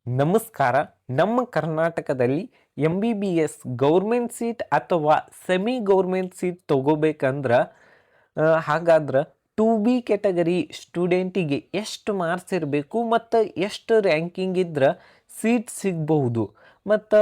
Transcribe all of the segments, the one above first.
ನಮಸ್ಕಾರ. ನಮ್ಮ ಕರ್ನಾಟಕದಲ್ಲಿ MBBS ಗೌರ್ಮೆಂಟ್ ಸೀಟ್ ಅಥವಾ ಸೆಮಿ ಗೌರ್ಮೆಂಟ್ ಸೀಟ್ ತಗೋಬೇಕಂದ್ರೆ ಹಾಗಾದ್ರೆ 2B ಕ್ಯಾಟಗರಿ ಸ್ಟೂಡೆಂಟಿಗೆ ಎಷ್ಟು ಮಾರ್ಕ್ಸ್ ಇರಬೇಕು ಮತ್ತು ಎಷ್ಟು ರ್ಯಾಂಕಿಂಗ್ ಇದ್ರೆ ಸೀಟ್ ಸಿಗಬಹುದು ಮತ್ತು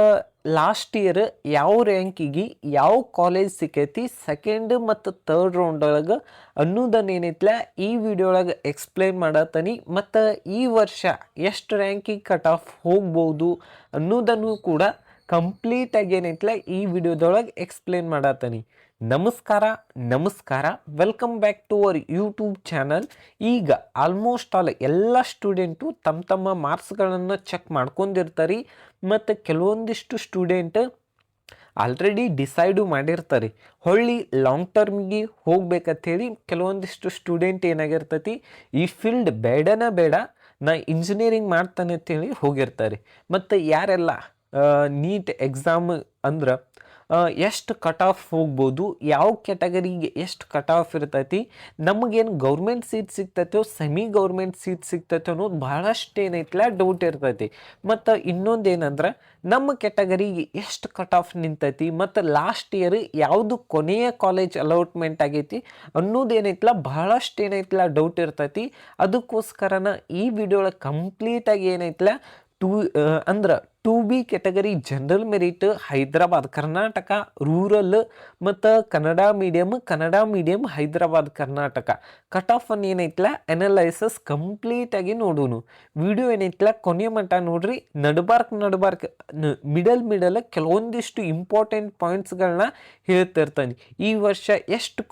ಲಾಸ್ಟ್ ಇಯರ್ ಯಾವ ರ್ಯಾಂಕಿಗೆ ಯಾವ ಕಾಲೇಜ್ ಸಿಕ್ಕೈತಿ ಸೆಕೆಂಡ್ ಮತ್ತು ಥರ್ಡ್ ರೌಂಡ್ ಒಳಗೆ ಅನ್ನೋದನ್ನ ಏನೈತ್ಲ ಈ ವಿಡಿಯೋ ಒಳಗೆ ಎಕ್ಸ್ಪ್ಲೈನ್ ಮಾಡತ್ತನಿ ಮತ್ತು ಈ ವರ್ಷ ಎಷ್ಟು ರ್ಯಾಂಕಿಂಗ್ ಕಟ್ ಆಫ್ ಹೋಗ್ಬೋದು ಅನ್ನೋದನ್ನು ಕೂಡ ಕಂಪ್ಲೀಟಾಗಿ ಏನೈತ್ಲ ಈ ವಿಡಿಯೋದೊಳಗೆ ಎಕ್ಸ್ಪ್ಲೇನ್ ಮಾಡತ್ತನಿ. ನಮಸ್ಕಾರ, welcome back to our YouTube channel. ಈಗ ಆಲ್ಮೋಸ್ಟ್ ಆಲ್ ಎಲ್ಲ ಸ್ಟೂಡೆಂಟು ತಮ್ಮ ಮಾರ್ಕ್ಸ್ಗಳನ್ನು ಚೆಕ್ ಮಾಡ್ಕೊಂಡಿರ್ತಾರೆ ಮತ್ತು ಕೆಲವೊಂದಿಷ್ಟು ಸ್ಟೂಡೆಂಟ್ ಆಲ್ರೆಡಿ ಡಿಸೈಡು ಮಾಡಿರ್ತಾರೆ ಹೊಳ್ಳಿ ಲಾಂಗ್ ಟರ್ಮ್ಗೆ ಹೋಗ್ಬೇಕಂತೇಳಿ. ಕೆಲವೊಂದಿಷ್ಟು ಸ್ಟೂಡೆಂಟ್ ಏನಾಗಿರ್ತೈತಿ, ಈ ಫೀಲ್ಡ್ ಬೇಡ ನಾ ಇಂಜಿನಿಯರಿಂಗ್ ಮಾಡ್ತಾನೆ ಅಂತೇಳಿ ಹೋಗಿರ್ತಾರೆ. ಮತ್ತು ಯಾರೆಲ್ಲ ನೀಟ್ ಎಕ್ಸಾಮ್ ಅಂದ್ರೆ ಎಷ್ಟು ಕಟ್ ಆಫ್ ಹೋಗ್ಬೋದು, ಯಾವ ಕ್ಯಾಟಗರಿಗೆ ಎಷ್ಟು ಕಟ್ ಆಫ್ ಇರ್ತೈತಿ, ನಮಗೇನು ಗೌರ್ಮೆಂಟ್ ಸೀಟ್ ಸಿಗ್ತೈತೋ ಸೆಮಿ ಗೌರ್ಮೆಂಟ್ ಸೀಟ್ ಸಿಗ್ತೈತೋ ಅನ್ನೋದು ಭಾಳಷ್ಟು ಏನೈತಲ್ಲ ಡೌಟ್ ಇರ್ತೈತಿ. ಮತ್ತು ಇನ್ನೊಂದೇನಂದ್ರೆ ನಮ್ಮ ಕ್ಯಾಟಗರಿಗೆ ಎಷ್ಟು ಕಟ್ ಆಫ್ ನಿಂತೈತಿ ಮತ್ತು ಲಾಸ್ಟ್ ಇಯರ್ ಯಾವುದು ಕೊನೆಯ ಕಾಲೇಜ್ ಅಲಾಟ್ಮೆಂಟ್ ಆಗೈತಿ ಅನ್ನೋದೇನೈತಲ್ಲ ಭಾಳಷ್ಟು ಏನೈತಲ್ಲ ಡೌಟ್ ಇರ್ತೈತಿ. ಅದಕ್ಕೋಸ್ಕರನ ಈ ವಿಡಿಯೋ ಒಳಗೆ ಕಂಪ್ಲೀಟಾಗಿ ಏನೈತಲ್ಲ ಅಂದ್ರೆ 2B category general merit Hyderabad Karnataka rural ಮತ್ತು Kannada medium Hyderabad Karnataka cut off ಅನ್ನು ಏನೈತಲ್ಲ ಅನಲೈಸಸ್ ಕಂಪ್ಲೀಟಾಗಿ ನೋಡೋನು. ವಿಡಿಯೋ ಏನೈತಲ್ಲ ಕೊನೆಯ ಮಟ್ಟ ನೋಡ್ರಿ. ನಡ್ಬಾರ್ಕ್ ಮಿಡಲ್ ಕೆಲವೊಂದಿಷ್ಟು ಇಂಪಾರ್ಟೆಂಟ್ ಪಾಯಿಂಟ್ಸ್ಗಳನ್ನ ಹೇಳ್ತಿರ್ತಾನೆ. ಈ ವರ್ಷ ಎಷ್ಟು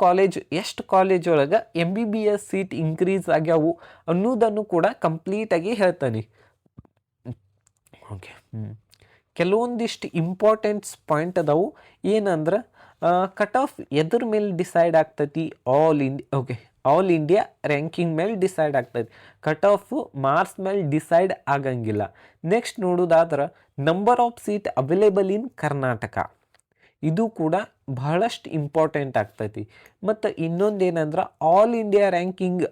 ಕಾಲೇಜ್ ಒಳಗೆ MBBS ಸೀಟ್ ಇನ್ಕ್ರೀಸ್ ಆಗ್ಯಾವು ಅನ್ನೋದನ್ನು ಕೂಡ ಕಂಪ್ಲೀಟಾಗಿ ಹೇಳ್ತಾನೆ. ಓಕೆ, ಕೆಲವೊಂದಿಷ್ಟು ಇಂಪಾರ್ಟೆಂಟ್ಸ್ ಪಾಯಿಂಟ್ ಅದಾವು. ಏನಂದ್ರೆ ಕಟ್ ಆಫ್ ಎದ್ರ ಮೇಲೆ ಡಿಸೈಡ್ ಆಗ್ತೈತಿ, ಆಲ್ ಇಂಡಿಯಾ ರ್ಯಾಂಕಿಂಗ್ ಮೇಲೆ ಡಿಸೈಡ್ ಆಗ್ತೈತಿ. ಕಟ್ ಆಫ್ ಮಾರ್ಕ್ಸ್ ಮೇಲೆ ಡಿಸೈಡ್ ಆಗಂಗಿಲ್ಲ. ನೆಕ್ಸ್ಟ್ ನೋಡೋದಾದ್ರೆ number of seat available in Karnataka, ಇದು ಕೂಡ ಬಹಳಷ್ಟು ಇಂಪಾರ್ಟೆಂಟ್ ಆಗ್ತೈತಿ. ಮತ್ತು ಇನ್ನೊಂದೇನಂದ್ರೆ ಆಲ್ ಇಂಡಿಯಾ ರ್ಯಾಂಕಿಂಗ್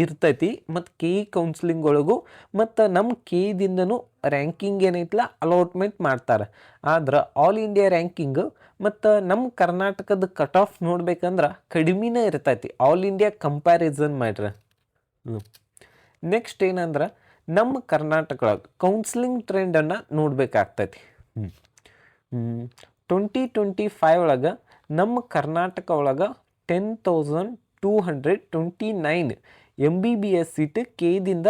ಇರ್ತೈತಿ ಮತ್ತು KE ಕೌನ್ಸಿಲಿಂಗ್ ಒಳಗೂ ಮತ್ತು ನಮ್ಮ KEದಿಂದನೂ ರ್ಯಾಂಕಿಂಗ್ ಏನೈತಲ್ಲ ಅಲಾಟ್ಮೆಂಟ್ ಮಾಡ್ತಾರೆ. ಆದ್ರೆ ಆಲ್ ಇಂಡಿಯಾ ರ್ಯಾಂಕಿಂಗ್ ಮತ್ತು ನಮ್ಮ ಕರ್ನಾಟಕದ ಕಟ್ ಆಫ್ ನೋಡ್ಬೇಕಂದ್ರೆ ಕಡಿಮೆನೇ ಇರ್ತೈತಿ ಆಲ್ ಇಂಡಿಯಾ ಕಂಪ್ಯಾರಿಸನ್ ಮಾಡ್ರೆ. ನೆಕ್ಸ್ಟ್ ಏನಂದ್ರೆ ನಮ್ಮ ಕರ್ನಾಟಕ ಒಳಗೆ ಕೌನ್ಸಿಲಿಂಗ್ ಟ್ರೆಂಡನ್ನು ನೋಡ್ಬೇಕಾಗ್ತೈತಿ. 2025 ಒಳಗೆ ನಮ್ಮ ಕರ್ನಾಟಕ ಒಳಗೆ 10,229 MBBS ಸೀಟ್ KEದಿಂದ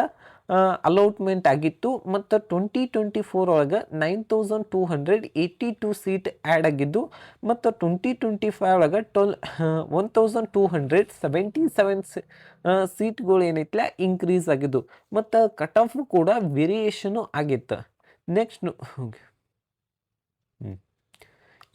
ಅಲಾಟ್ಮೆಂಟ್ ಆಗಿತ್ತು. ಮತ್ತು 2024 ಒಳಗೆ 9,282 ಸೀಟ್ ಆ್ಯಡ್ ಆಗಿದ್ದು ಮತ್ತು 2025 ಒಳಗೆ 1,277 ಸೀಟ್ಗಳು ಏನೈತಿಲ್ಲ ಇನ್ಕ್ರೀಸ್ ಆಗಿದ್ದು ಮತ್ತು ಕಟ್ ಆಫ್ ಕೂಡ ವೇರಿಯೇಷನು ಆಗಿತ್ತು. ನೆಕ್ಸ್ಟ್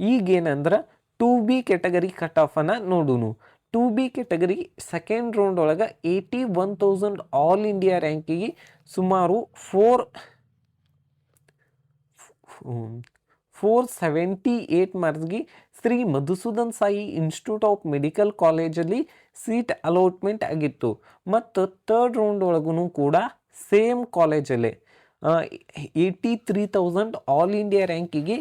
ಈಗೇನಂದ್ರೆ 2B ಕ್ಯಾಟಗರಿ ಕಟ್ ಆಫನ್ನು ನೋಡೋನು. 2B ಕ್ಯಾಟಗರಿ ಸೆಕೆಂಡ್ ರೌಂಡ್ ಒಳಗೆ 81,000 ಆಲ್ ಇಂಡಿಯಾ ರ್ಯಾಂಕಿಗೆ ಸುಮಾರು 478 ಮಾರ್ಕ್ಸ್ಗೆ Shri Madhusudan Sai institute of medical ಕಾಲೇಜಲ್ಲಿ ಸೀಟ್ ಅಲಾಟ್ಮೆಂಟ್ ಆಗಿತ್ತು. ಮತ್ತು ಥರ್ಡ್ ರೌಂಡ್ ಒಳಗೂ ಕೂಡ ಸೇಮ್ ಕಾಲೇಜಲ್ಲೇ 83,000 ಆಲ್ ಇಂಡಿಯಾ ರ್ಯಾಂಕಿಗೆ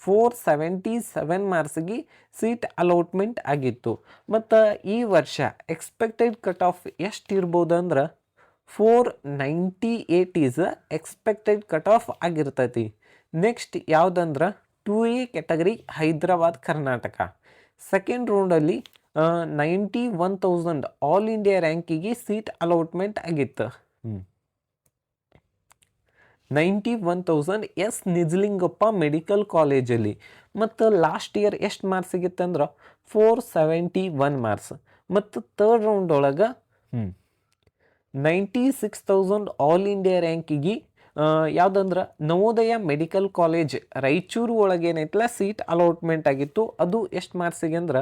477 ಮಾರ್ಕ್ಸ್ಗೆ ಸೀಟ್ ಅಲಾಟ್ಮೆಂಟ್ ಆಗಿತ್ತು. ಮತ್ತು ಈ ವರ್ಷ ಎಕ್ಸ್ಪೆಕ್ಟೆಡ್ ಕಟ್ ಆಫ್ ಎಷ್ಟು ಇರ್ಬೋದು ಅಂದ್ರೆ 498 ಈಸ್ ಎಕ್ಸ್ಪೆಕ್ಟೆಡ್ ಕಟ್ ಆಫ್ ಆಗಿರ್ತೈತಿ. ನೆಕ್ಸ್ಟ್ ಯಾವುದಂದ್ರೆ 2A category Hyderabad Karnataka second ರೌಂಡಲ್ಲಿ 91,000 ಆಲ್ ಇಂಡಿಯಾ ರ್ಯಾಂಕಿಗೆ ಸೀಟ್ ಅಲಾಟ್ಮೆಂಟ್ ಆಗಿತ್ತು. 91,000 ನಿಜಲಿಂಗಪ್ಪ ಮೆಡಿಕಲ್ ಕಾಲೇಜಲ್ಲಿ. ಮತ್ತು ಲಾಸ್ಟ್ ಇಯರ್ ಎಷ್ಟು ಮಾರ್ಕ್ಸ್ ಸಿಗಿತ್ತಂದ್ರೆ 471 ಮಾರ್ಕ್ಸ್. ಮತ್ತು ಥರ್ಡ್ ರೌಂಡ್ ಒಳಗೆ 96,000 ಆಲ್ ಇಂಡಿಯಾ ರ್ಯಾಂಕಿಗೆ ಯಾವುದಂದ್ರೆ ನವೋದಯ ಮೆಡಿಕಲ್ ಕಾಲೇಜ್ ರಾಯಚೂರು ಒಳಗೆ ಏನೈತಲ್ಲ ಸೀಟ್ ಅಲಾಟ್ಮೆಂಟ್ ಆಗಿತ್ತು. ಅದು ಎಷ್ಟು ಮಾರ್ಕ್ಸಿಗೆ ಅಂದ್ರೆ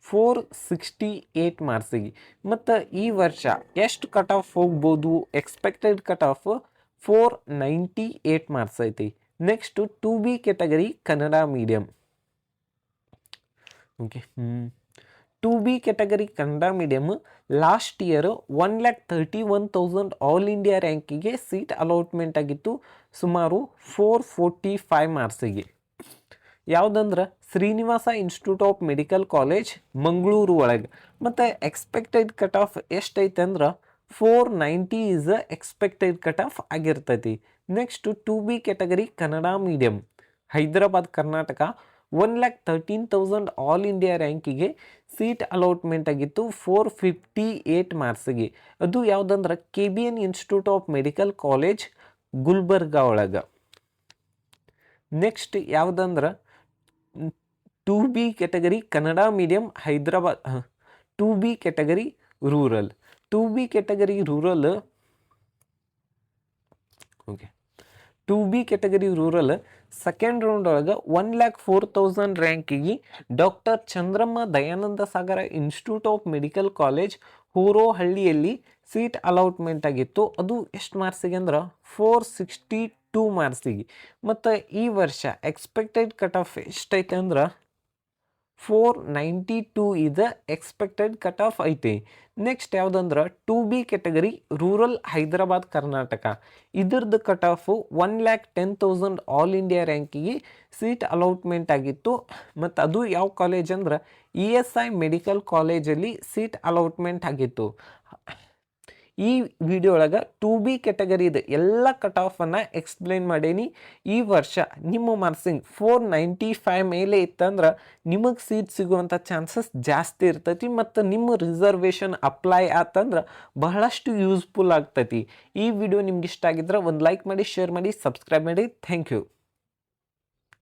468 ಮಾರ್ಕ್ಸಿಗೆ. ಮತ್ತು ಈ ವರ್ಷ ಎಷ್ಟು ಕಟ್ ಆಫ್ ಹೋಗ್ಬೋದು, ಎಕ್ಸ್ಪೆಕ್ಟೆಡ್ ಕಟ್ ಆಫ್ 498 ಮಾರ್ಕ್ಸ್ ಐತಿ. Next 2B category Kannada medium. Two B category Kannada medium last year 1,31,000 all India ರ್ಯಾಂಕಿಗೆ ಸೀಟ್ ಅಲಾಟ್ಮೆಂಟ್ ಆಗಿತ್ತು, ಸುಮಾರು 445 ಮಾರ್ಕ್ಸಿಗೆ. ಯಾವುದಂದ್ರೆ Srinivasa institute of medical college Mangaluru ಒಳಗೆ. ಮತ್ತು ಎಕ್ಸ್ಪೆಕ್ಟೆಡ್ ಕಟ್ ಆಫ್ ಎಷ್ಟೈತೆ ಅಂದ್ರೆ 490 ಈಸ್ ಎಕ್ಸ್ಪೆಕ್ಟೆಡ್ ಕಟ್ ಆಫ್ ಆಗಿರ್ತೈತಿ. Next two B category Kannada medium Hyderabad Karnataka 1,13,000 all India ರ್ಯಾಂಕಿಗೆ ಸೀಟ್ ಅಲಾಟ್ಮೆಂಟ್ ಆಗಿತ್ತು 458 ಮಾರ್ಕ್ಸಿಗೆ. ಅದು ಯಾವುದಂದ್ರೆ KBN institute of medical college Gulbarga ಒಳಗೆ. ನೆಕ್ಸ್ಟ್ ಯಾವುದಂದ್ರೆ two B category Kannada medium Hyderabad, two B category rural. Two B category rural okay, two B category rural second round ಒಳಗೆ 1,04,000 ರ್ಯಾಂಕಿಗೆ doctor Chandramma Dayananda Sagara institute of medical college ಹೂರೋಹಳ್ಳಿಯಲ್ಲಿ seat allotment ಆಗಿತ್ತು. ಅದು ಎಷ್ಟು ಮಾರ್ಕ್ಸಿಗೆ ಅಂದ್ರೆ 462 ಮಾರ್ಕ್ಸಿಗೆ. ಮತ್ತು ಈ ವರ್ಷ ಎಕ್ಸ್ಪೆಕ್ಟೆಡ್ ಕಟ್ ಆಫ್ ಎಷ್ಟೈತೆ ಅಂದ್ರೆ 492 ಇದು ಎಕ್ಸ್ಪೆಕ್ಟೆಡ್ ಕಟ್ ಆಫ್ ಐತಿ. ನೆಕ್ಸ್ಟ್ ಯಾವುದಂದ್ರೆ two B category rural Hyderabad Karnataka. ಇದ್ರದ್ದು ಕಟ್ ಆಫು 1,10,000 ಆಲ್ ಇಂಡಿಯಾ ರ್ಯಾಂಕಿಗೆ ಸೀಟ್ ಅಲಾಟ್ಮೆಂಟ್ ಆಗಿತ್ತು. ಮತ್ತು ಅದು ಯಾವ ಕಾಲೇಜ್ ಅಂದ್ರೆ ESI ಮೆಡಿಕಲ್ ಕಾಲೇಜಲ್ಲಿ ಸೀಟ್ ಅಲಾಟ್ಮೆಂಟ್ ಆಗಿತ್ತು. ಈ ವಿಡಿಯೋ ಒಳಗೆ ಟು ಬಿ ಕ್ಯಾಟಗರಿದು ಎಲ್ಲ ಕಟ್ ಆಫನ್ನು ಎಕ್ಸ್ಪ್ಲೇನ್ ಮಾಡೀನಿ. ಈ ವರ್ಷ ನಿಮ್ಮ ಮಾರ್ಕ್ಸಿಂಗ್ 495 ಮೇಲೆ ಇತ್ತಂದ್ರೆ ನಿಮಗೆ ಸೀಟ್ ಸಿಗುವಂಥ ಚಾನ್ಸಸ್ ಜಾಸ್ತಿ ಇರ್ತೈತಿ. ಮತ್ತು ನಿಮ್ಮ ರಿಸರ್ವೇಷನ್ ಅಪ್ಲೈ ಆತಂದ್ರೆ ಬಹಳಷ್ಟು ಯೂಸ್ಫುಲ್ ಆಗ್ತೈತಿ. ಈ ವಿಡಿಯೋ ನಿಮ್ಗೆ ಇಷ್ಟ ಆಗಿದ್ರೆ ಒಂದು ಲೈಕ್ ಮಾಡಿ, ಶೇರ್ ಮಾಡಿ, ಸಬ್ಸ್ಕ್ರೈಬ್ ಮಾಡಿ. Thank you.